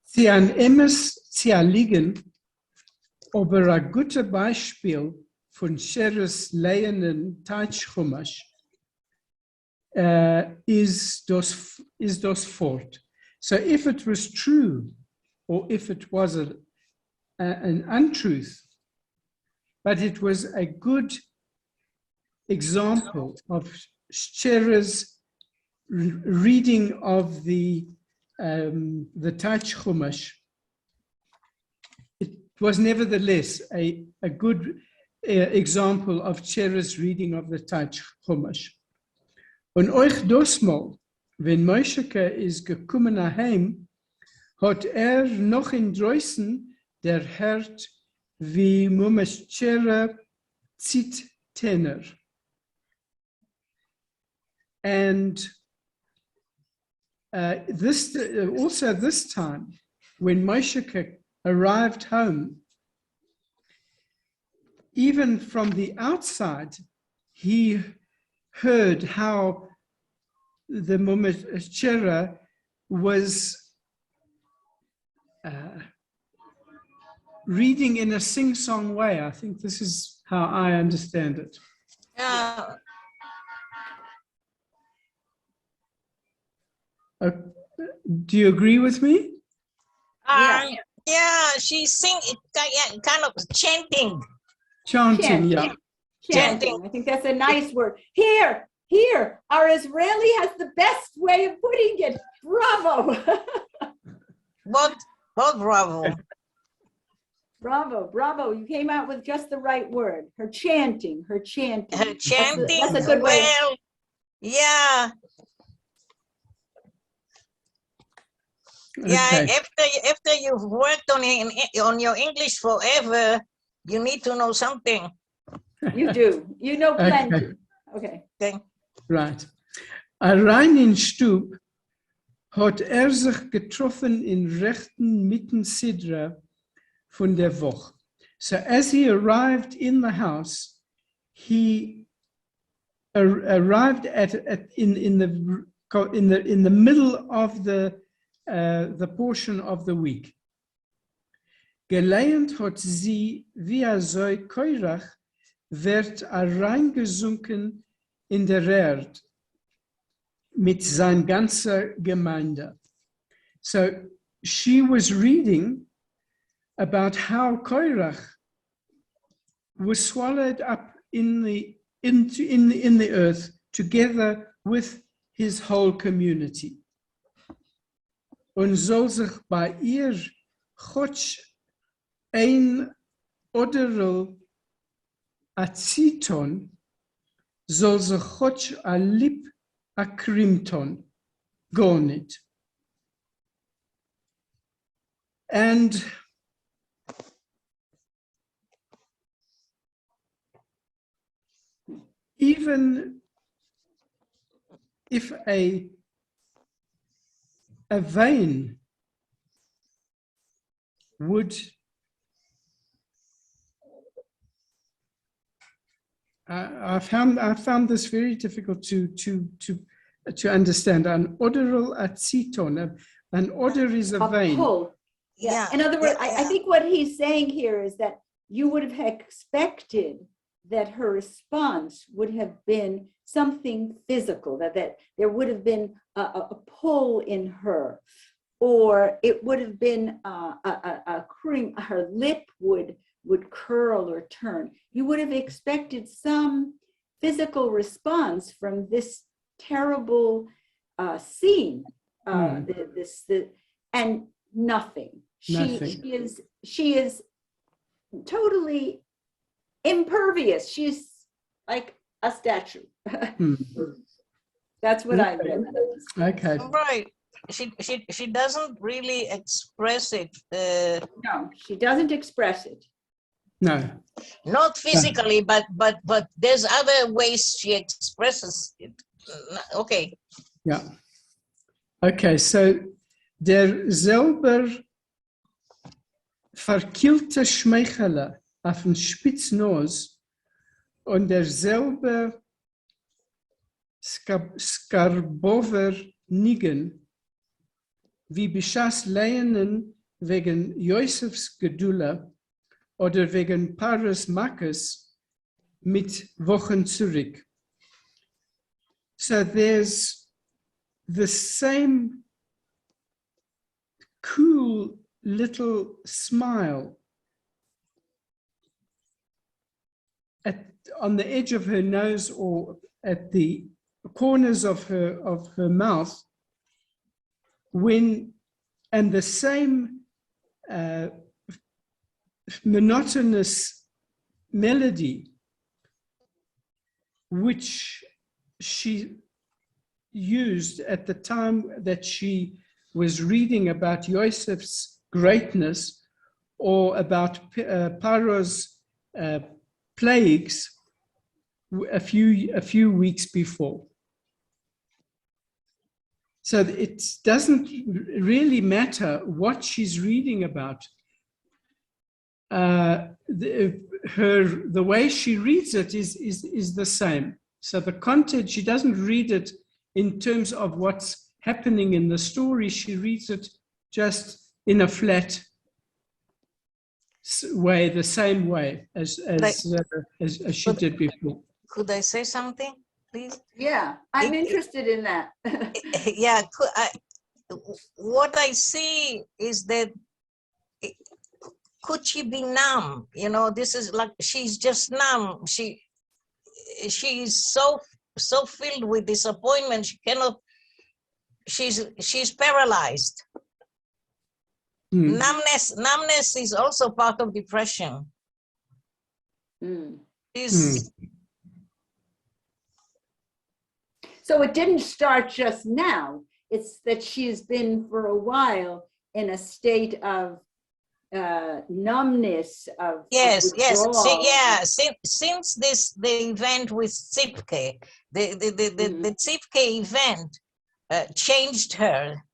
sie an Emmes zu liegen, aber ein gutes Beispiel von Sheres Leinen Teitschchumash is das fort. So if it was true, or if it was an untruth, but it was a good example of Sheres reading of the Tach Chumash, it was nevertheless a good example of Sheres reading of the Tach Chumash. Und euch dosmal, wenn Moisheke ist gekommen nach Heim, hat noch in Dreußen der Herd wie Mumeschere Zit-Tenor. And also this time, when Moisheke arrived home, even from the outside, he heard how the Mumechera was reading in a sing-song way. I think this is how I understand it. Yeah. Do you agree with me? Yeah, she sing kind of chanting. Chanting, yeah. Chanting. I think that's a nice word. Here, our Israeli has the best way of putting it. Bravo. What bravo? Bravo. You came out with just the right word. Her chanting. Her chanting. That's a good way. Well, yeah. Okay. Yeah, after you've worked on your English forever, you need to know something. You do. You know plenty. Okay. Right. Rein in Stub hat sich getroffen in rechten Mitten-Sidra von der Woche. So as he arrived in the house, he arrived in the middle of the portion of the week. Gelernt hat sie, wie so Keurach wird reingesunken in der Erde mit seiner ganzen Gemeinde. So she was reading about how Keurach was swallowed up in the earth together with his whole community. Und soll sich bei ihr Gott ein Oderl a Ziton, soll sich Gott a Lip a Krimton, gar nicht. And even if a vein would I found this very difficult to understand. An odoral aceton, an odor is a vein. Pull. Yeah. In other words, I think what he's saying here is that you would have expected that her response would have been something physical, that there would have been a pull in her, or it would have been a cream, her lip would curl or turn. You would have expected some physical response from this terrible scene, and nothing. She is totally impervious. She's like a statue. That's what I read. Okay. Right. She doesn't really express it. No, she doesn't express it. No. Not physically, but there's other ways she expresses it. Okay. Yeah. Okay, so der selber verkielte Schmeichele auf den Spitznose und derselbe Skarbover Nigen wie Bishas Leinen wegen Josefs Gedula oder wegen Paras Makes mit Wochen zurück. So there's the same cool little smile on the edge of her nose or at the corners of her mouth and the same monotonous melody which she used at the time that she was reading about Yosef's greatness or about Paro's plagues a few weeks before. So it doesn't really matter what she's reading about. The way she reads it is the same. So the content, she doesn't read it in terms of what's happening in the story. She reads it just in a flat way, the same way as she did before. Could I say something, please? Yeah, I'm interested in that. Yeah, what I see is that could she be numb? You know, this is like she's just numb. She is so filled with disappointment. She cannot. She's paralyzed. Numbness is also part of depression. So it didn't start just now. It's that she's been for a while in a state of numbness, of yes. withdrawal. Since the event with Tzipke, the Tzipke event changed her.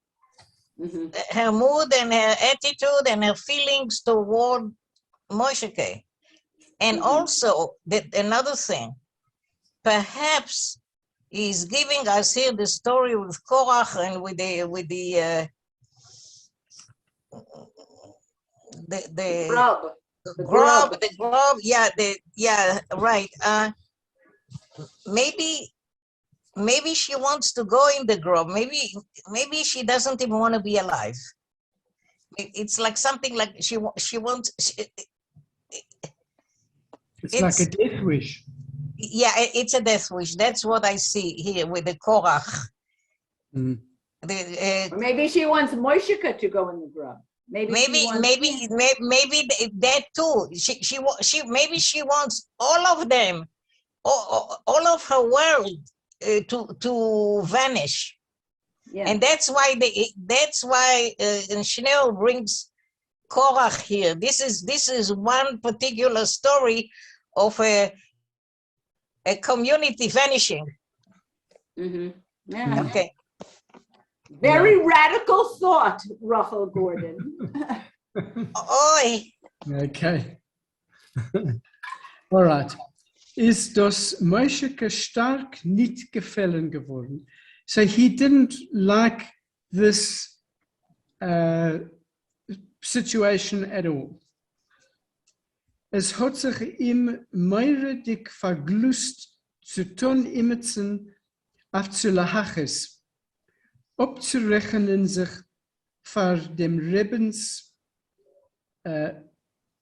Her mood and her attitude and her feelings toward Moshe. And also, another thing, perhaps he's giving us here the story with Korach and with the grub, yeah, right. Maybe she wants to go in the grove. Maybe she doesn't even want to be alive. It's like something like she wants. It's like a death wish. Yeah, it's a death wish. That's what I see here with the Korach. Maybe she wants Moishika to go in the grove. Maybe that too. Maybe she wants all of them, all of her world to vanish. Yeah. And that's why Chanel brings Korach here. This is one particular story of a community vanishing. Yeah. Okay. Very radical thought, Rachel Gordon. Oi. Okay. All right. Ist das Mosheke stark nicht gefallen geworden? So he didn't like this situation at all. Es hat sich ihm mehredig verglust zu tun immerzen auf zu lahaches, abzurechnen sich vor dem Rebens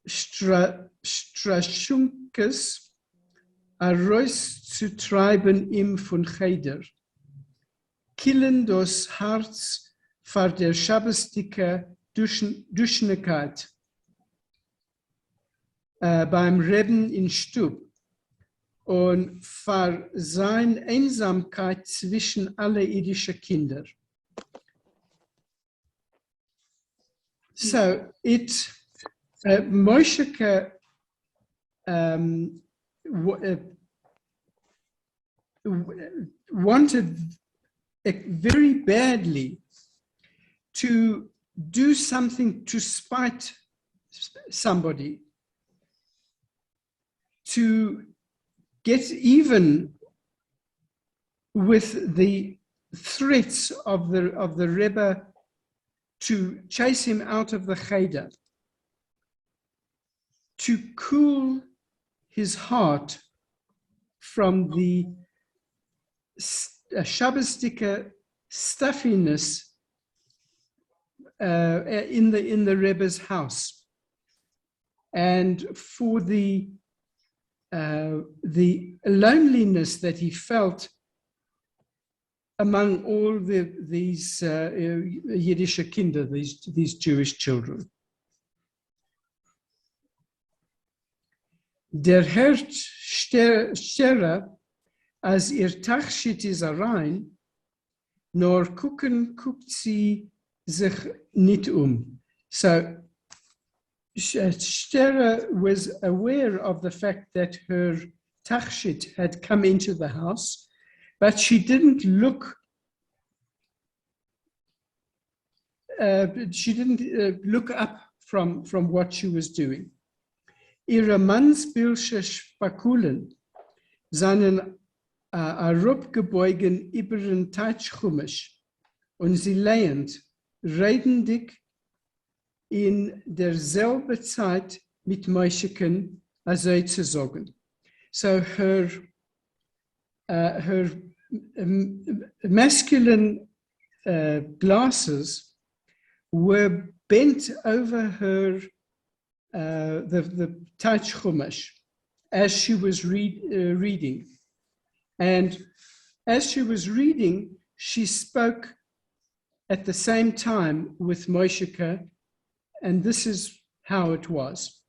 Straschunkes herauszutreiben ihm von Cheder. Killen das Herz vor der Schabbesdicke Duschnigkeit beim Reben in Stub und vor seine Einsamkeit zwischen alle jüdischen Kinder. So Mosheke wanted very badly to do something to spite somebody, to get even with the threats of the Rebbe to chase him out of the cheder, to cool his heart from the Shabbosdika stuffiness in the Rebbe's house, and for the loneliness that he felt among all these Yiddish Kinder, these Jewish children. Der Herd Stere, als ihr Tachshit is rein, nor guckt sie sich nicht So Stere was aware of the fact that her Tachshit had come into the house, but she didn't look. Look up from what she was doing. Ihre Mannsbilsche Spakulen seinen herabgebeugen über den Teitschchumisch und sie lehnt redendig in derselbe Zeit mit Meuscheken, also zu sagen. So her masculine glasses were bent over her the Touch Chumash as she was reading. And as she was reading, she spoke at the same time with Moshe, and this is how it was.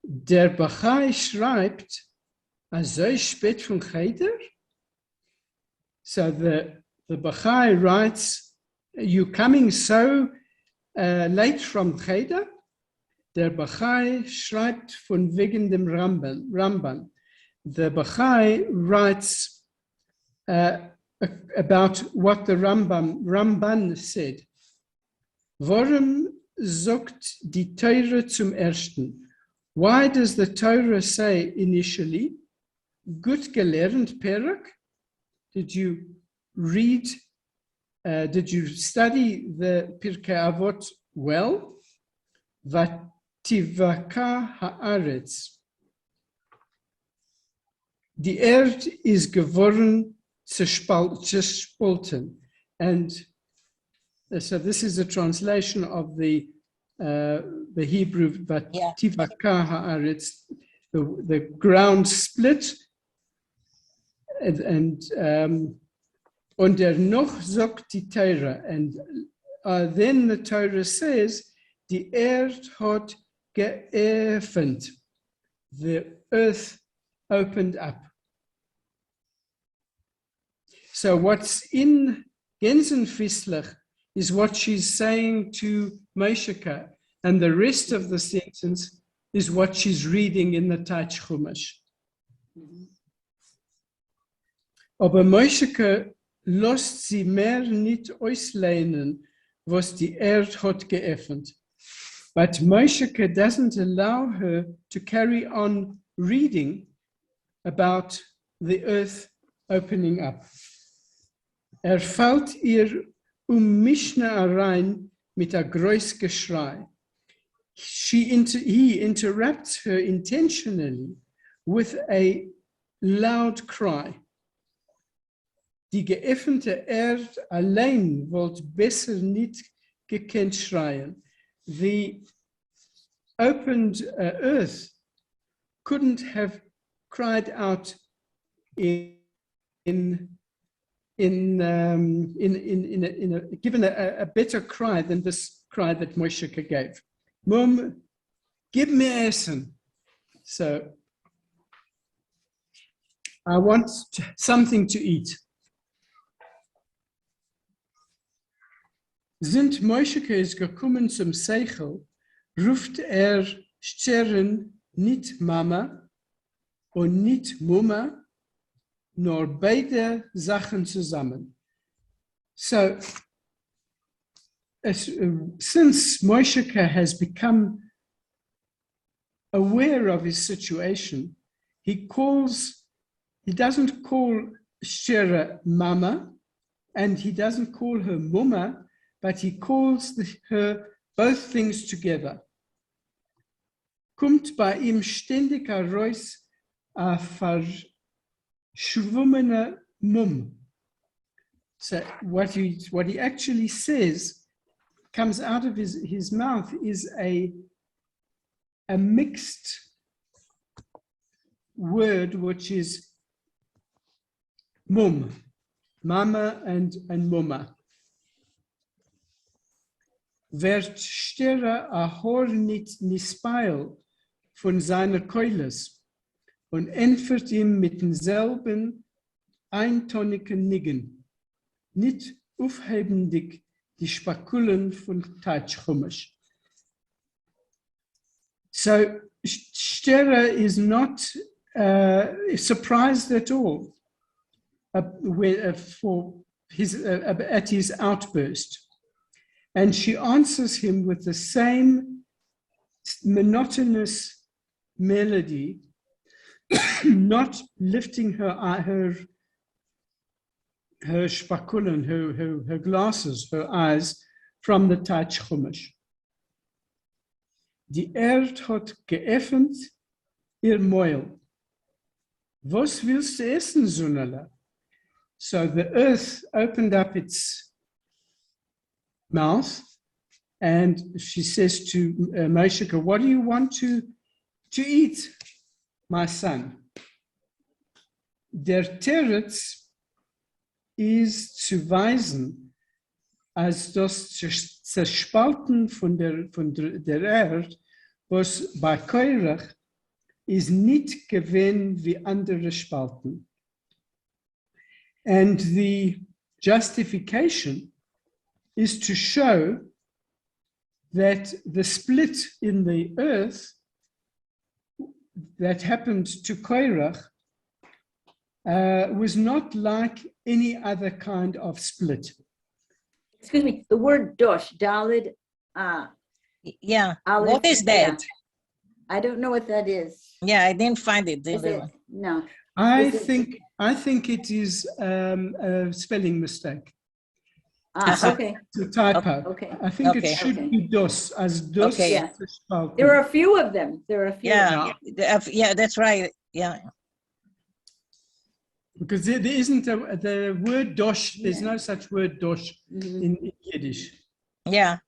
Der Bachai schreibt, so spät vom Cheder? So the Bachai writes, you coming so late from Cheder? Der Bachai schreibt von wegen dem Ramban. The Bachai writes about what the Ramban said. Warum sagt die Teure zum Ersten? Why does the Torah say initially, gut gelernt Perak? Did you read, did you study the Pirkei Avot well? Vativaka haaretz. Die Erde is geworden zerspalten. And so this is a translation of the Hebrew Vativaka haaretz. The ground split, and noch sagt die Torah, and then the Torah says, die Erde hat geöffnet. The earth opened up. So what's in Gänsenfisslich is what she's saying to Moshe, and the rest of the sentence is what she's reading in the Tach Chumash. Aber Moshe lässt sie mehr nicht auslehnen, was die Erde hat geöffnet. But Moshe doesn't allow her to carry on reading about the earth opening up. Fällt ihr Mishnah rein mit a groß Geschrei. He interrupts her intentionally with a loud cry. Die geöffnete Erde allein wollte besser nicht gekannt schreien. The opened earth couldn't have cried out given a better cry than this cry that Moshe gave. Mom, give me Essen. So I want something to eat. Sind Moshe ist gekommen zum Seichel, ruft Stern nicht Mama und nicht Mama, nur beide Sachen zusammen. So, since Moshe has become aware of his situation, he doesn't call Shera Mama, and he doesn't call her Muma, but he calls her both things together. Kommt bei ihm ständig heraus a verschwommener Mumm. So what he actually says comes out of his mouth is a mixed word, which is mum, mama and mumma. Werd stere a Haar nicht nispeil von seiner Keules und entfert ihm mit denselben eintonigen Niggen, nicht aufhebendig die Spakulen von Tatschchumisch. So Stere is not surprised at all at his outburst. And she answers him with the same monotonous melody, not lifting her spakulen, her glasses, her eyes from the Taj Chumash. Die Erd hat geöffnet ihr Mäul. Was willst du essen, Sonala? So the earth opened up its mouth, and she says to Moshe, what do you want to eat, my son? Der Teretz is zu weisen, als das Zerspalten von der Erde, was bei Korach ist nicht gewesen wie andere Spalten. And the justification is to show that the split in the earth that happened to Korach was not like any other kind of split. Excuse me, the word dosh, dalid, Yeah, Aleph, what is that? I don't know what that is. Yeah, I didn't find it. Is it? No. I think it is a spelling mistake. Okay. It's a typo. Okay. I think Okay. it should Okay. be dos, as dos. Okay. Yeah. Zerspalten. There are a few of them. There are a few. Yeah, yeah, that's right. Yeah. Because there isn't the word dosh, there's Yeah. no such word dosh Mhm. in Yiddish. Yeah.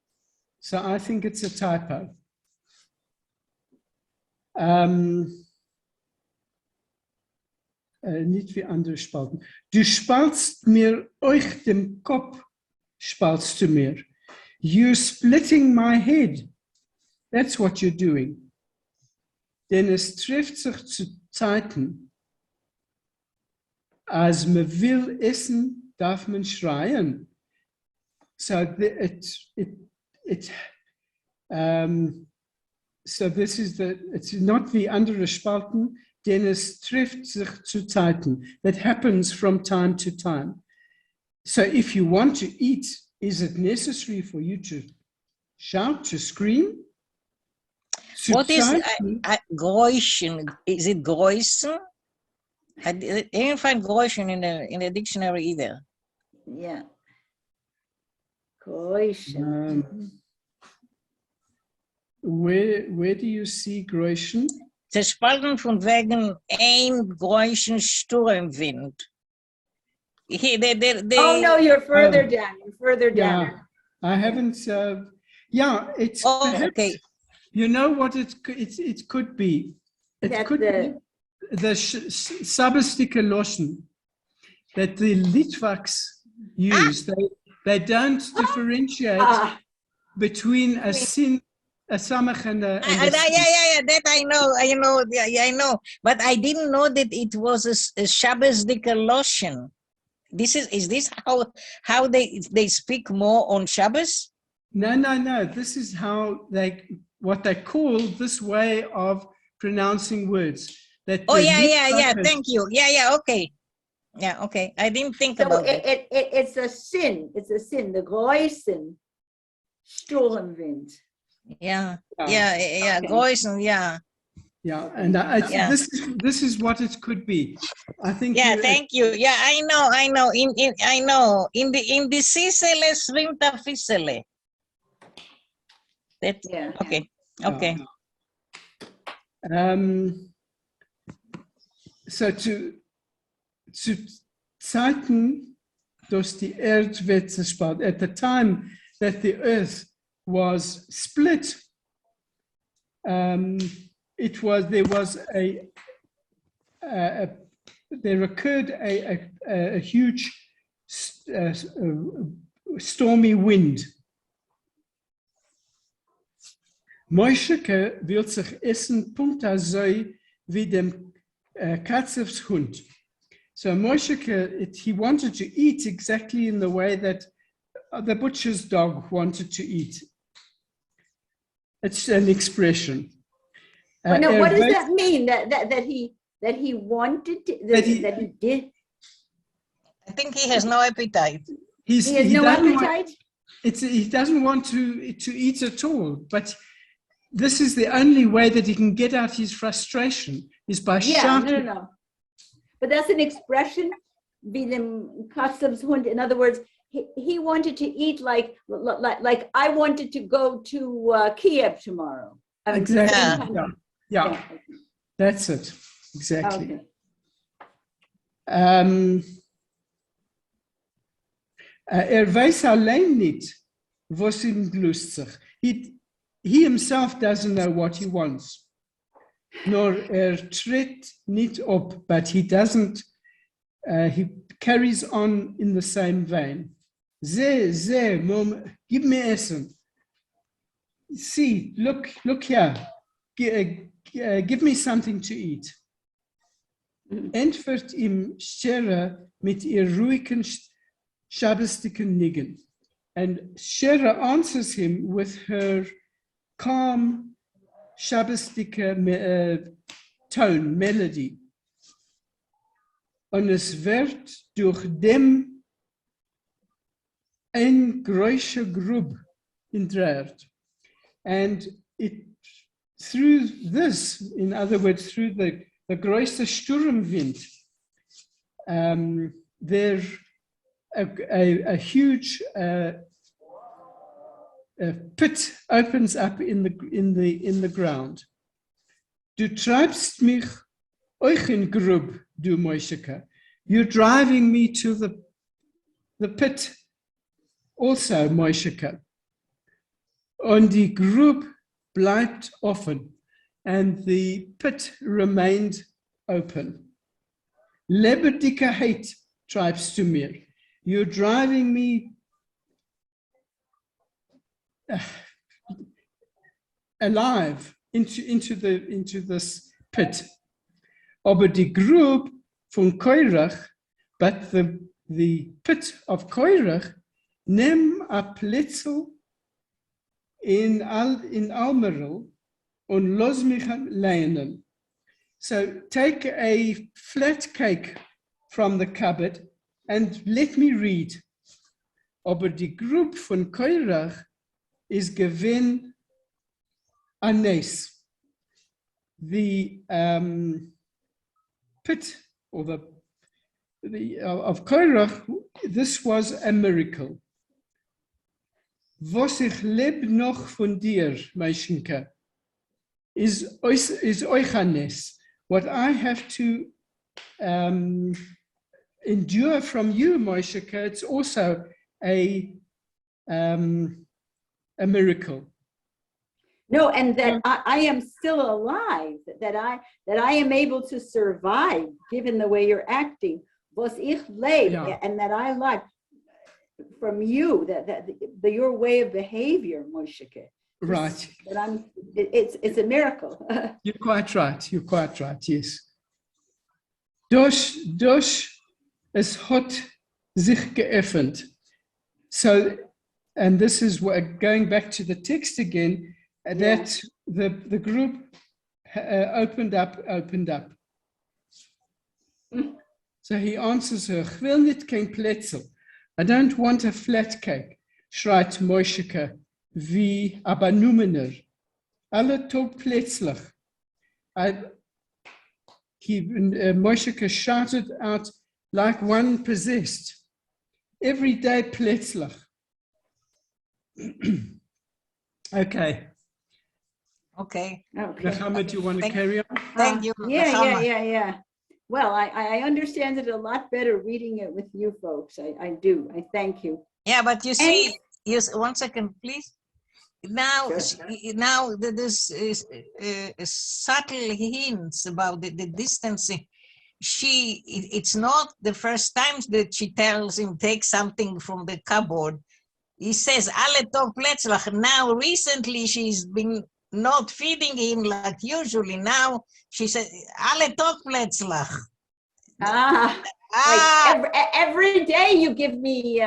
So I think it's a typo. Nicht wie andere Spalten. Du spaltst mir euch den Kopf, spaltst du mir. You're splitting my head. That's what you're doing. Denn es trifft sich zu Zeiten, als man will essen, darf man schreien. So so this is it's not wie andere Spalten, denn es trifft sich zu Zeiten. That happens from time to time. So if you want to eat, is it necessary for you to shout, to scream? What is Geräuschen? Is it Geräuschen? I didn't find Geräuschen in the dictionary either. Yeah. Geräusche. Where do you see Geräuschen? Zerspalten von wegen ein Geräuschen Sturmwind. Oh no, you're further down. You're further down. Yeah, I haven't. Yeah, it's. Oh, perhaps, okay. You know what it could be? It That could be the Sabbastiker Loschen that the Litvaks use. They don't differentiate between a sin, a samach, and a. Yeah, that I know. But I didn't know that it was a Shabbos Dicker Loschen. Is this how they speak more on Shabbos? No. This is how what they call this way of pronouncing words. That Yeah. Thank you. Yeah. Okay. Yeah. Okay. I didn't think So about it. it's a sin. It's a sin. The Geräuschen. Sturmwind. Yeah. Okay. Geräuschen. Yeah. Yeah, and Yeah. this is what it could be. I think. Yeah, thank you. Yeah, I know. I know. In the Sicily swim the Sicily. That Yeah. okay. Okay. So zu Zeiten, dass die Erde wird zerspalten, at the time that the earth was split, there occurred a huge stormy wind. Moisheke will sich essen punta so wie dem Katzefshund. So Moisheke, he wanted to eat exactly in the way that the butcher's dog wanted to eat. It's an expression. No, what does that mean? That he wanted to, that he did? I think he has no appetite. He has no appetite? He doesn't want to eat at all, but this is the only way that he can get out his frustration, is by shouting. No. But that's an expression, wie dem Katzefshund. In other words, he wanted to eat like I wanted to go to Kiev tomorrow. Exactly. Yeah. That's it. Exactly. Okay. Weiß allein nicht, was ihm lustig. He himself doesn't know what he wants. Nor tritt nicht up, but he doesn't, he carries on in the same vein. Mom, give me Essen. See, look here. Give me something to eat. Entfört ihm Shera mit ihr ruhigen, shabbestigen Nigen. And Shera answers him with her calm, shabbestige tone, melody. Und es wird durch dem ein großer Grub entdreht. And through this, in other words, through the große Sturmwind, there a huge pit opens up in the ground. Du treibst mich euch in Grub, du Moisheke. You're driving me to the pit also, Moisheke. Und die Grub bleibt offen, and the pit remained open. Lebendigkeit treibst du mir. You're driving me alive into this pit. Aber die Grub von Koirach, but the pit of Koirach, nimm a Plätzel in Almerel und los mich lernen. So take a flat cake from the cupboard and let me read. Aber die Grub von Koirach is gewinn anes. The pit or the of Koirach, this was a miracle. Was ich leb noch von dir, Meishenke, is euch anes. What I have to endure from you, Moisheke, it's also a miracle. No, and that I am still alive, that I am able to survive, given the way you're acting. Was ich lebe, and that I like from you, that your way of behavior, Moisheke. Right. It's a miracle. You're quite right. You're quite right. Yes. Durch es hat sich geöffnet. So, and this is what, going back to the text again, that the group opened up. So he answers her, ich will nicht kein Plätzel. I don't want a flat cake, schreit Moisheke, wie aber numener. Alle top plätzlich. Moshe shouted out like one possessed. Every day, Pletzlach. Okay. Okay. Mohammed, you want to carry on? Thank you. Yeah. Well, I understand it a lot better reading it with you folks. I do. I thank you. Yeah, but you see, one second, please. Now, Sure. now there's subtle hints about the distancing. It's not the first time that she tells him, take something from the cupboard. He says, alle Tag Pletzlach. Now, recently, she's been not feeding him like usually. Now, she says, alle Tag Pletzlach. Like every day you give me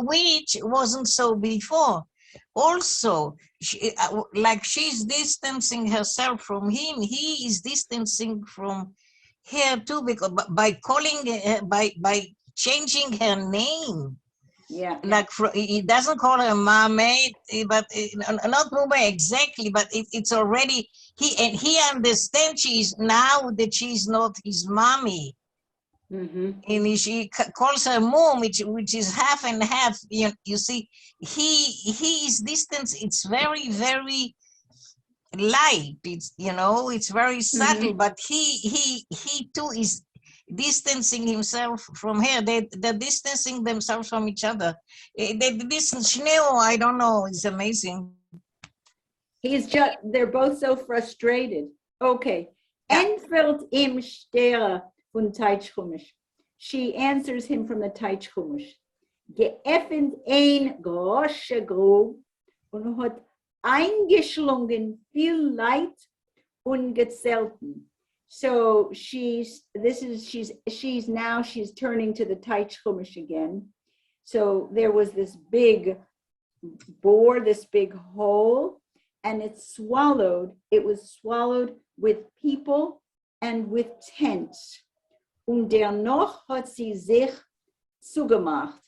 which wasn't so before. Also, like she's distancing herself from him, he is distancing from her too, because by calling her, by changing her name. Yeah. Like he doesn't call her mommy, but not mommy exactly, but it's already he understands now that she's not his mommy. Mm-hmm. And she calls her mom, which is half and half. You see, he is distance. It's very, very light. It's it's very subtle. Mm-hmm. But he too is distancing himself from her. They're distancing themselves from each other. The distance, I don't know. It's amazing. They're both so frustrated. Okay. Yeah. Enfeld im Stere von Teitschchumisch. She answers him from the Teitschchumisch. Geöffnet ein große Grub und hat eingeschlungen viel Leid und Gezelten. So she's turning to the Teitschchumisch again. So there was this big bore, this big hole, and it was swallowed with people and with tents. Und dennoch hat sie sich zugemacht,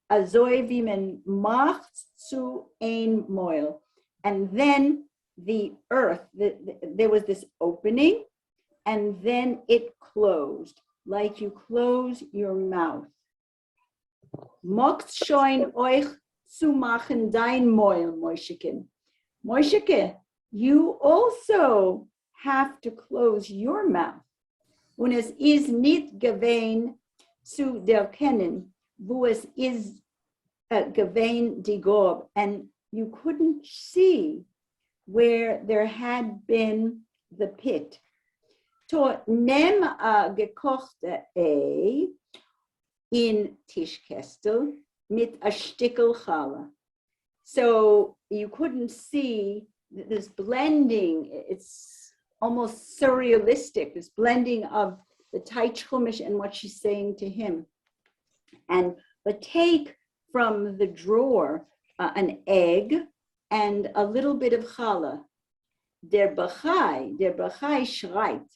also wie man macht zu ein Mäuel. And then the earth, there was this opening, and then it closed, like you close your mouth. Mocht schon euch zu machen dein Mäuel, Moisheken. Moisheke, you also have to close your mouth. Und es ist nicht gewesen zu erkennen, wo es ist gewesen die Gob. And you couldn't see where there had been the pit. To nem gekochte Ei in Tischkestel mit a stickel challah. So you couldn't see this blending. It's almost surrealistic, this blending of the Teitschchumisch and what she's saying to him. But take from the drawer an egg and a little bit of challah. Der Bachai schreit,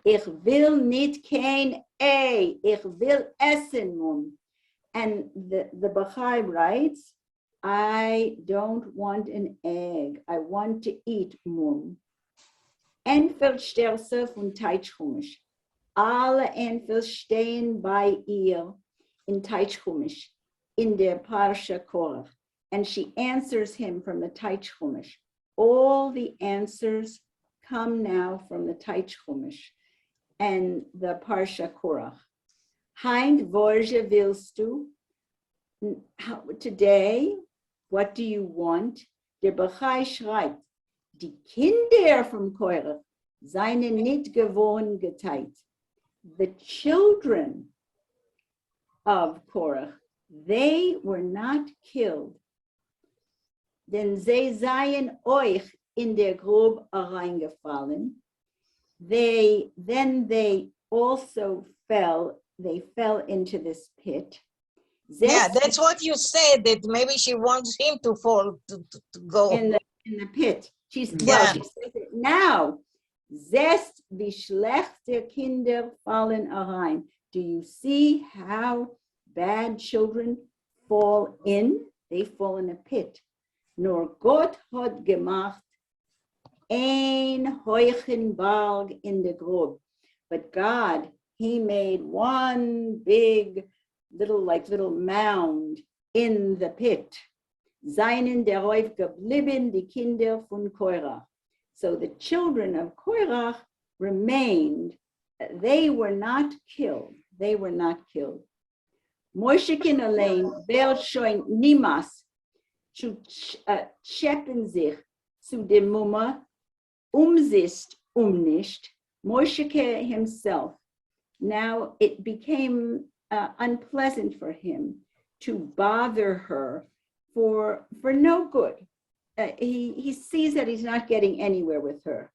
ich will nicht kein Ei, ich will essen, Mum. And the Bachai writes, I don't want an egg, I want to eat, Mum. Enfeldsterse von Teitschchumisch. Alle Enfel stehen bei ihr in Teitschchumisch, in der Parsha Korach. And she answers him from the Teitschchumisch. All the answers come now from the Teitschchumisch and the Parsha Korach. Hein, Vorje willst du? Today, what do you want? Der Bachai schreibt, die Kinder from Korach seien nicht gewohnt geteilt. The children of Korach, they were not killed. Denn sie seien euch in der Grub reingefallen. They also fell into this pit. Yeah, that's what you said, that maybe she wants him to fall, to go. In the pit. She says it now. Zest wie schlechte Kinder fallen herein. Do you see how bad children fall in? They fall in a pit. Nor Gott hat gemacht ein Heuchenberg in the Grub. But God, he made one big little mound in the pit. Seinen darauf geblieben die Kinder von Korach. So the children of Korach remained. They were not killed. They were not killed. Moishekin allein, wer schon niemals zu scheppen sich zu dem Mumma, sich nicht. Moisheke himself, now it became unpleasant for him to bother her for no good. He sees that he's not getting anywhere with her.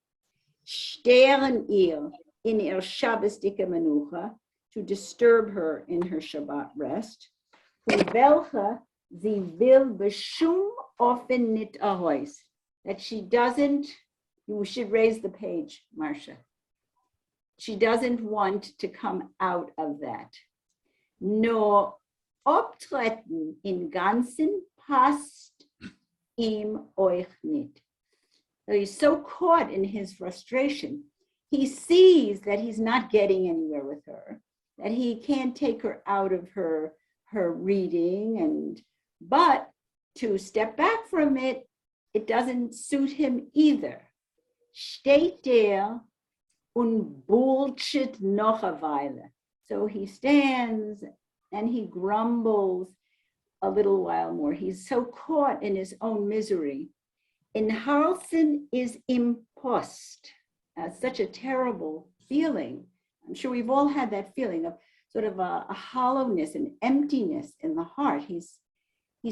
Steren ihr in ihr Shabbosdike Menucha, to disturb her in her Shabbat rest. Von welche sie will beshum offen nit ahois. That she doesn't, you should raise the page, Marcia. She doesn't want to come out of that. No optreten in ganzen passt ihm euch nicht. So he's so caught in his frustration. He sees that he's not getting anywhere with her, that he can't take her out of her reading, but to step back from it, it doesn't suit him either. Steht der und bullshit noch a Weile. So he stands and he grumbles a little while more. He's so caught in his own misery. In Harlson is impost. Such a terrible feeling. I'm sure we've all had that feeling of sort of a hollowness and emptiness in the heart. He's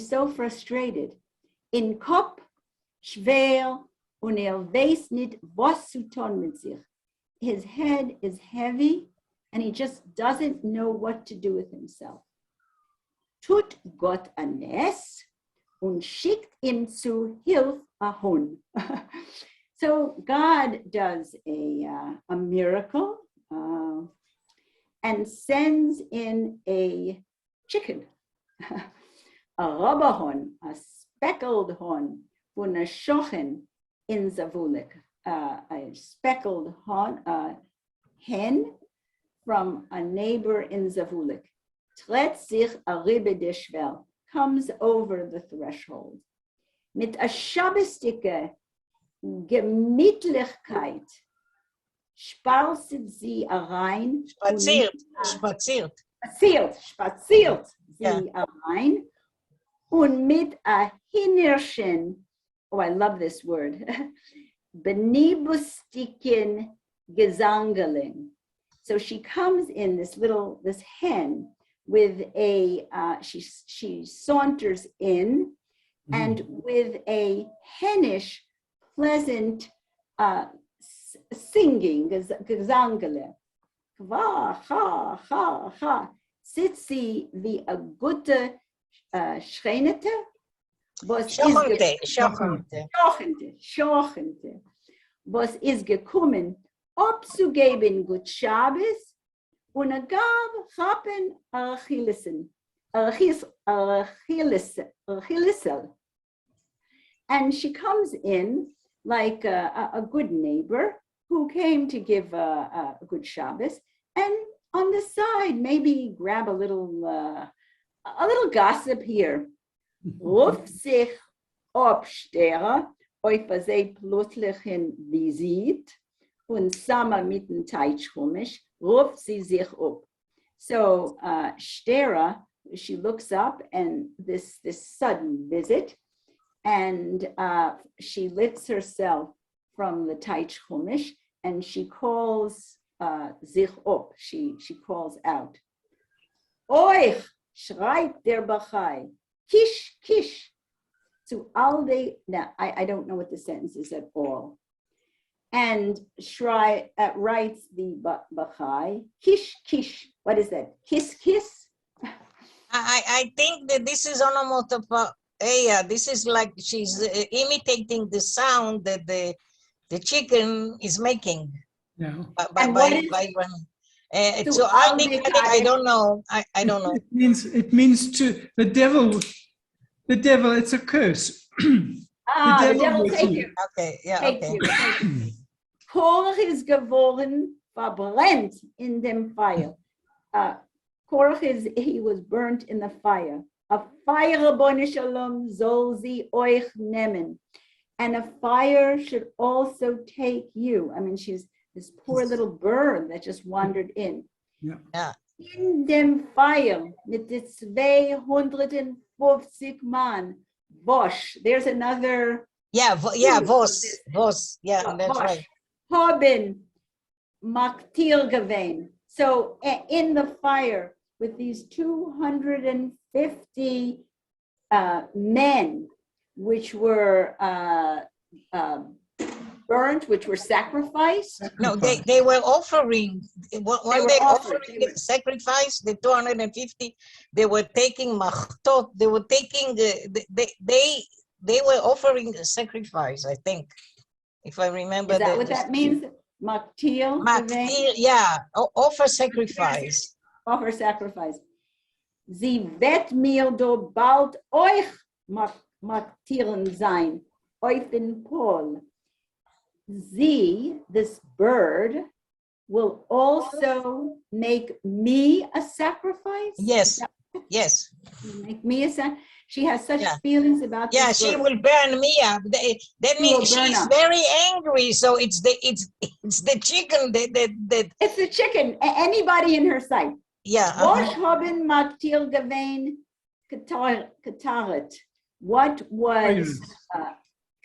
so frustrated. In Kopf schwer und weiß nicht, was zu tun mit sich. His head is heavy and he just doesn't know what to do with himself. Tut Gott a Ness und schickt ihm zu Hilf a Hund. So God does a miracle and sends in a chicken, a Robberhorn, a speckled horn, von a Schochen in Zavulik, a speckled hen from a neighbor in Zavulik. Tritt sich a Ribe de Schwell, comes over the threshold. Mit a Shabbosdike Gemütlichkeit spaziert sie herein. Spaziert sie herein und mit a Hinnerchen, oh, I love this word, benibustiken Gesangelin. So she comes in this hen with a, she saunters in and with a hennish, pleasant singing, Gesangele. Kva, ha, ha, ha. Sitzi wie a gute Schreinete. Schochente. Was ist gekommen, abzugeben gut Schabes und a gab chappen Achillesen. And she comes in like a good neighbor who came to give a good Shabbos, and on the side, maybe grab a little gossip here. Ruf sich Obsteher, euch sie plötzlich in Visit und Sommer mit dem Teitschchumisch, ruft sie sich up. So Stera, she looks up and this sudden visit, and she lifts herself from the Taich Chumash and she calls sich up. She calls out. Euch schreit der Bachai, kish, kish. To all the, now I don't know what the sentence is at all. And writes the Bachai, kish, kish. What is that? Kiss, kiss? I think that this is onomatopoeia. This is like she's imitating the sound that the chicken is making. Yeah. So I don't know. I don't know. It means to the devil. It's a curse. the devil take you. Okay, yeah, Take okay. you. Take you. Korach is geworden verbrennt in dem fire. Korach he was burnt in the fire. A fire, Rabboni Shalom, soll sie euch nehmen. And a fire should also take you. I mean, she's this poor little bird that just wandered in. Yeah. In dem fire, mit the 250 man, Bosch. There's another. Yeah, Vos. Yeah, that's Bosch. right. Haben maktir gewein. So in the fire with these 250 men, which were burnt, which were sacrificed. No, they were offering, when they offering the sacrifice, the 250, they were taking machtot, they were taking, they were offering a sacrifice, I think, if I remember. Is that what that means? Maktir? Maktir, yeah, offer sacrifice. Offer sacrifice. Sie wird mir do bald euch maktieren sein, euch den Pol. Sie, this bird, will also make me a sacrifice? Yes, yes. Make me a sacrifice? She has such feelings about this. Yeah, she will burn me up. That means she's very angry. So it's the chicken that it's the chicken. Anybody in her sight. Yeah. Wash haben maktil gewein kataret. What was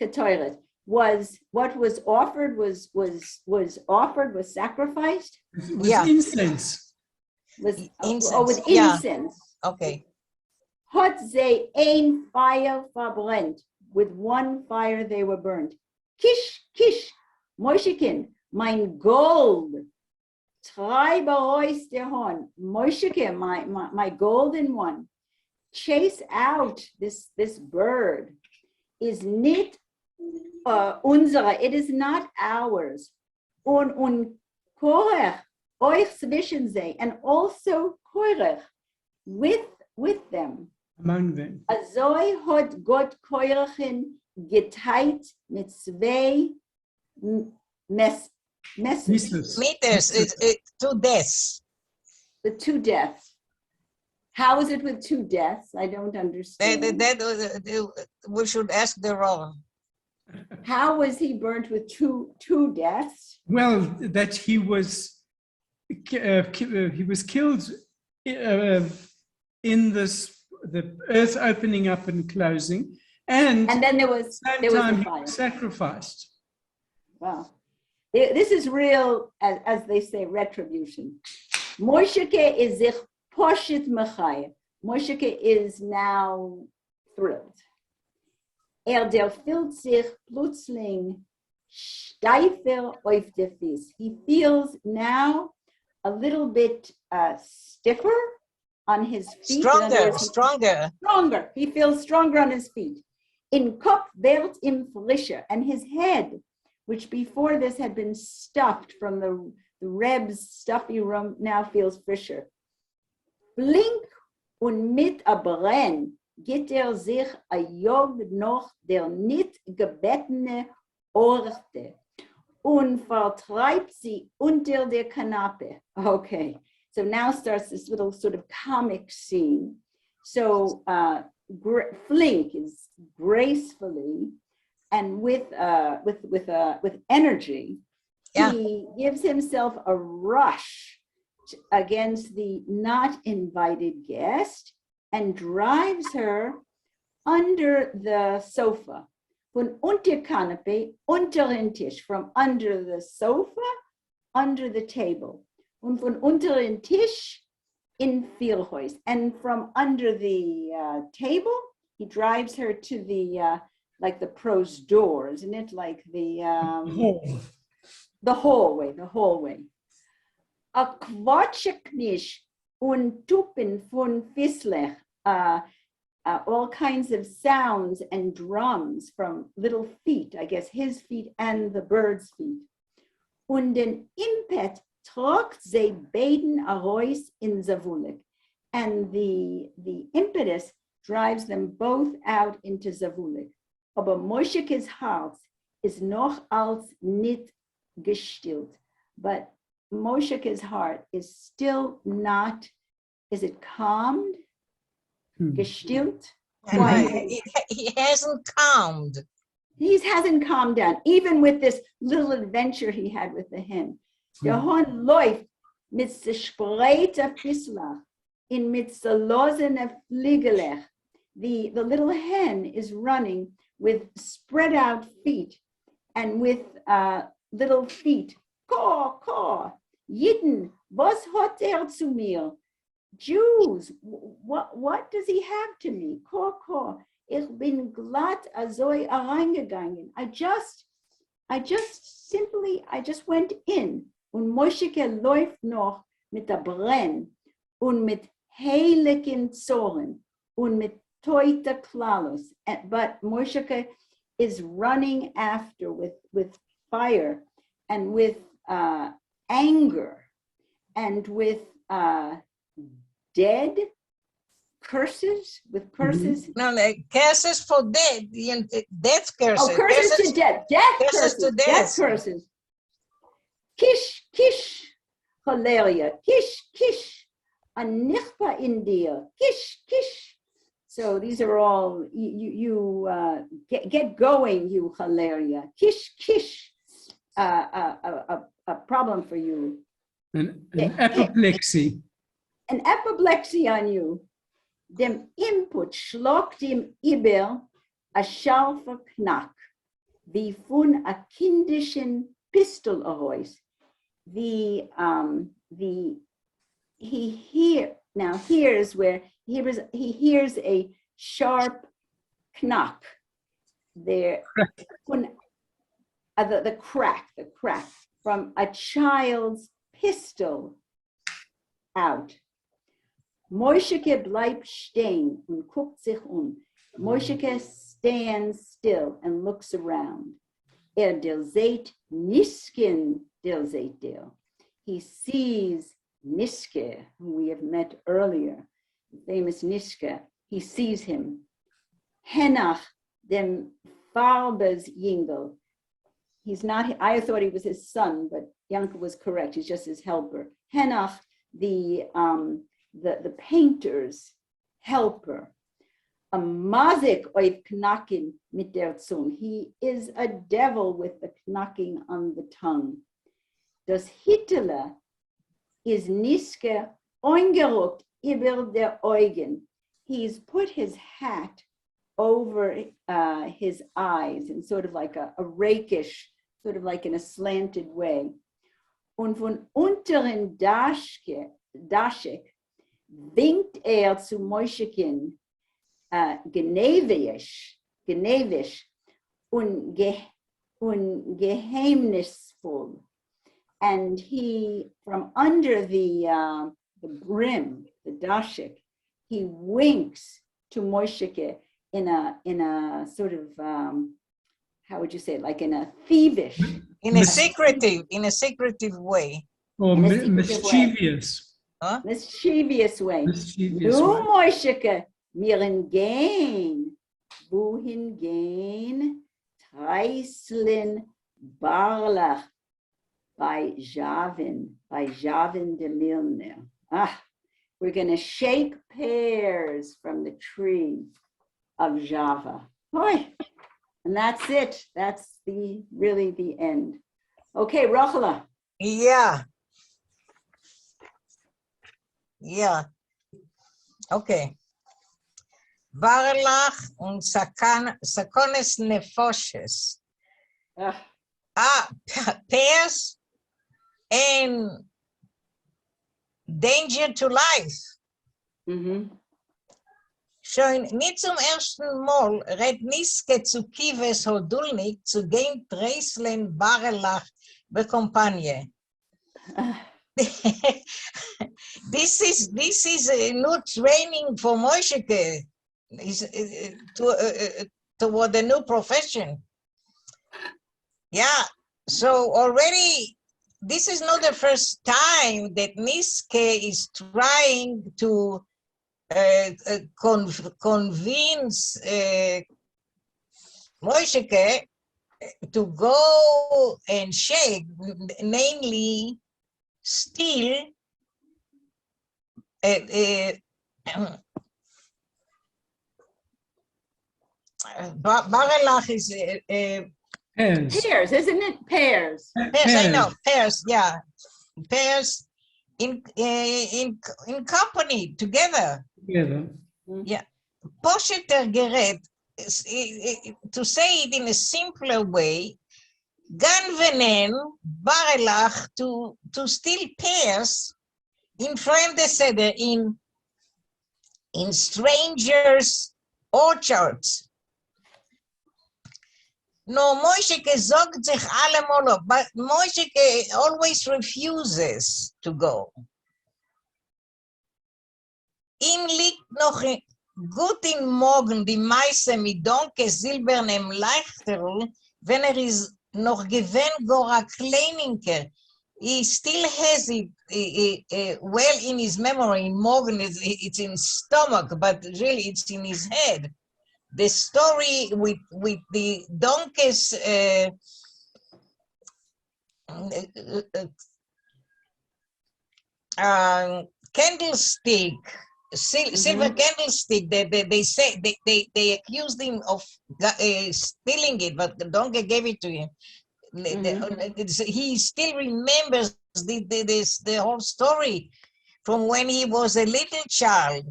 kataret? Was what was offered was offered, was sacrificed? Was incense. Was incense. Oh, with incense. Okay. Hat ze ein fire verbrennt. With one fire they were burnt. Kish, Moishekin, mein gold. Treibe euch der Horn. Moishekin, my golden one. Chase out this bird. Is nicht unsere, it is not ours. Und Korach, euch zwischen sie, and also Korach with them. Among them. Azoi hat Gott Korachin geteilt mit zwei meters, two deaths. The two deaths. How is it with two deaths? I don't understand. We should ask the Rav. How was he burnt with two deaths? Well, that he was killed in the earth opening up and closing, and then there was the fire. Sacrificed. Wow, this is real, as they say, retribution. Mosheke is sich poshit mechaya. Mosheke is now thrilled. Der fühlt sich plötzlich steifer auf der Fies. He feels now a little bit stiffer on his feet. Stronger. He feels stronger on his feet. In Kopf wird ihm frischer, and his head, which before this had been stuffed from the Reb's stuffy room, now feels frisher. Blink und mit a brenn. Geht sich a jog noch der nicht gebettene Orte und vertreibt sie unter der Kanape. Okay, so now starts this little sort of comic scene. So Flink is gracefully and with energy. Yeah. He gives himself a rush against the not invited guest and drives her under the sofa. Von unter Kanape, unter den Tisch, from under the sofa, under the table. Und von unter den Tisch in Vielhäus. And from under the table, he drives her to the, like the pros door, isn't it? Like the hallway. A Quatscheknisch und Tupen von Fislech. All kinds of sounds and drums from little feet, I guess his feet and the bird's feet. Und den Impet tragt sie beiden arois in Zavulik. And the impetus drives them both out into Zavulik. aber Mosheke's heart is noch als nicht gestillt. But Mosheke's heart is still not, is it calmed? Gestillt? He hasn't calmed. He hasn't calmed down, even with this little adventure he had with the hen. Der Hund läuft mit zerspreiter Fisslach in mit zerlosene Fliegelech. The little hen is running with spread out feet and with little feet. Caw, caw. Jiden, was hat zu mir? Jews, what does he have to me? Caw, caw. Ich bin glatt azoi reingegangen. I just went in. Und Mosheke läuft noch mit der Brenn und mit heiligen Zorn und mit Toita Klalus. But Mosheke is running after with fire and with anger and with dead curses, with curses. No, curses for dead, death curses. Oh, curses to death, death curses to death. Death curses. Kish, kish, Hilaria, kish, kish, a nichpa in dir, kish, kish. So these are all, you get going, you Hilaria, kish, kish, a problem for you. An apoplexy. An apoplexy on you. Dem input schlägt ihm über a scharfer Knack, wie von a kindischen Pistol heraus. Here's where he hears a sharp knock there, the crack from a child's pistol out. Mosheke bleibt stehen und guckt sich Mosheke stands still and looks around. Seht Niskin seht He sees Niske, who we have met earlier, the famous Niske. He sees him. Henach, dem Farbes Yingel. He's not, I thought he was his son, but Yanka was correct. He's just his helper. Henach, the painter's helper. A mazik oiv knacken mit der Zunge. He is a devil with the knocking on the tongue. Das Hitler is Niske eingerückt über der Augen. He's put his hat over his eyes in sort of like a rakish, sort of like in a slanted way. Und von unteren Daschek winkt zu Moschekin genevisch und geheimnisvoll. And he, from under the brim, the dashik, he winks to Mosheke in a sort of how would you say it? Like in a thievish, in a secretive way, or mischievous. Huh? Mischievous way. Mischievous Nu way. Mosheke, miren gain, wohin gain, Treislin Barlach. By Javin de Milner. We're going to shake pears from the tree of Java. Boy, and that's it. That's really the end. Okay, Rachela. Yeah. Okay. Barlach und Sakones Nefoshes. Pears and danger to life. Schon nicht zum ersten Mal red Niske zu Kives Hodulnik zu gehen Dreslen Barlach be Kampagne. This is new training for Mosheke toward the new profession. Yeah, so already this is not the first time that Niske is trying to convince Moisheke to go and shake, namely steal Barelach is Pairs. Pears, isn't it? Pears. pairs. I know pairs. Yeah, pairs in company together. Together. Yeah, Posheter Geret. To say it in a simpler way, Gan venen Barelach to steal pears in fremde seder in strangers' orchards. No, Moisheke sagt sich allemal, but Moisheke always refuses to go. Ihm liegt noch gut in Morgen die Meise mit Donke silbernem Leichterl, wenn is noch gewinn gora Kleininke. He still has it well in his memory. In Morgan, it's in stomach, but really it's in his head. The story with the donkeys candlestick, silver candlestick. They say they accused him of stealing it, but the donkey gave it to him. He still remembers the whole story from when he was a little child.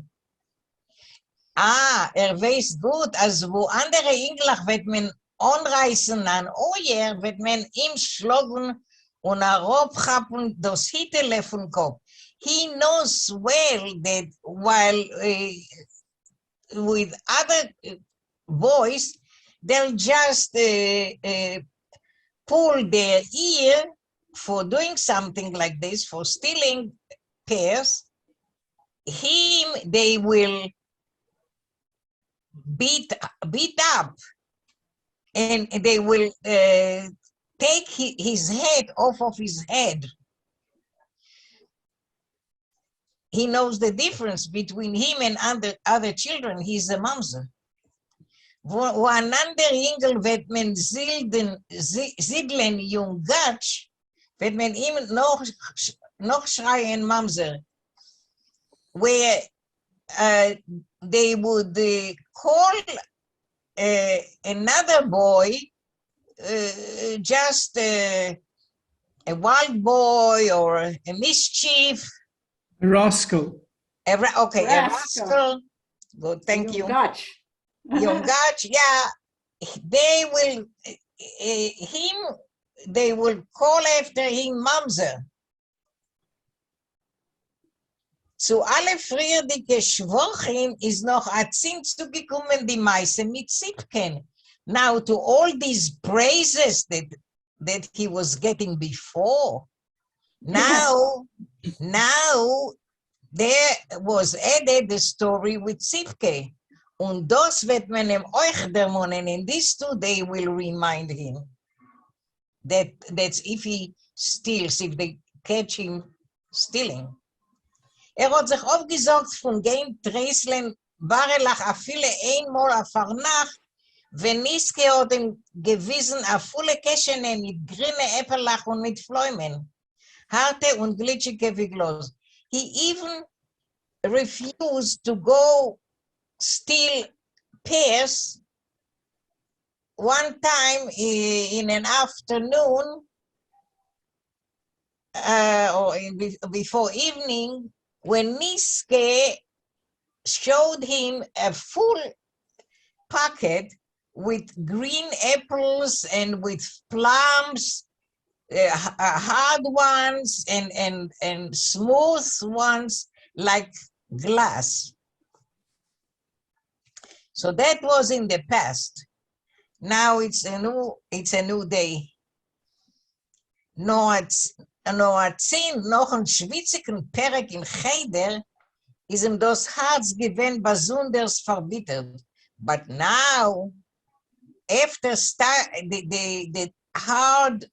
Weiß gut, als wo andere Englach wird man anreißen an Oyer, wird man ihm schlagen und herabhappen das Hitele vom Kopf. He knows well that while with other boys, they'll just pull their ear for doing something like this, for stealing pears. They will beat up, and they will take his head off of his head. He knows the difference between him and other children. He's a mamzer. Wo ein anderer Engel wird man Sidlen Jungatsch, wird man ihm noch schreien Mamser, where they would call another boy just a wild boy or a mischief. A rascal. A rascal. Good, thank you. Yongach, yeah, they will they will call after him Mamser. Zu alle friedliche Schwochen ist noch ein Zinn zugekommen, die Meise mit Sipken. Now to all these praises that he was getting before, now there was added the story with Sipke. Und das wird man ihm euch dermonen, and these two they will remind him that's if he steals, if they catch him stealing. Hat sich aufgesagt von gehen Treslen, Barelach a viele einmal a Farnach, wenn Niske hat ihm gewissen a volle Keschene mit grüne Äppelach und mit Pfleumen, harte und glitschige wie Glas. He even refused to go steal pears one time in an afternoon or before evening when Niske showed him a full packet with green apples and with plums, hard ones and smooth ones like glass. So that was in the past. Now it's a new day. No, it's noch ein schwitzigen Perek in Cheder is ihm das Herz gewinn besonders verbittert. But now, after the hard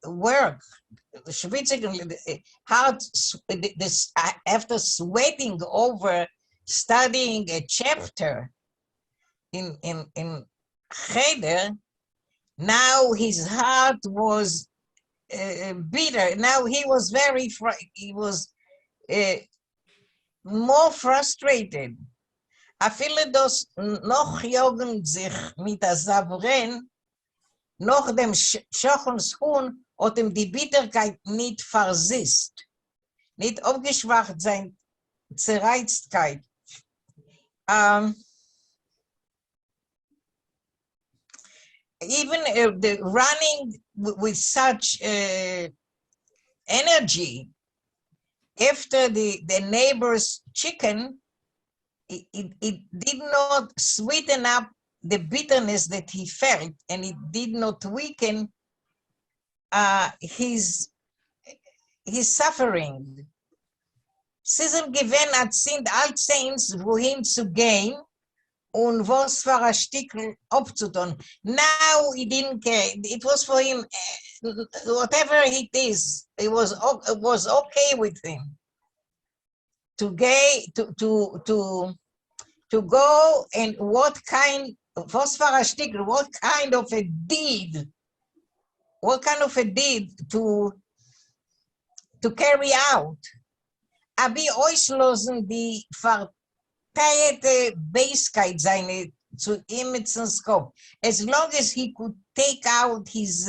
work, after sweating over studying a chapter in Cheder, Now his heart was bitter. Now he was more frustrated. Afile das noch jogen sich mit der Savren, noch dem Schochenschuhn und dem die Bitterkeit nicht versist, nicht aufgeschwacht sein Zerreiztkeit. Even the running with such energy after the neighbor's chicken, it did not sweeten up the bitterness that he felt, and it did not weaken his suffering. Sizen gewen hat sind Altsaints, wohin zu gehen und was für ein Stickel abzutun. Now he didn't care. It was for him, whatever it is, it was okay with him to go, and what kind of a deed, to carry out. Abi auslosen die verteilte Baskeit seine zu Emerson's Kopf. As long as he could take out his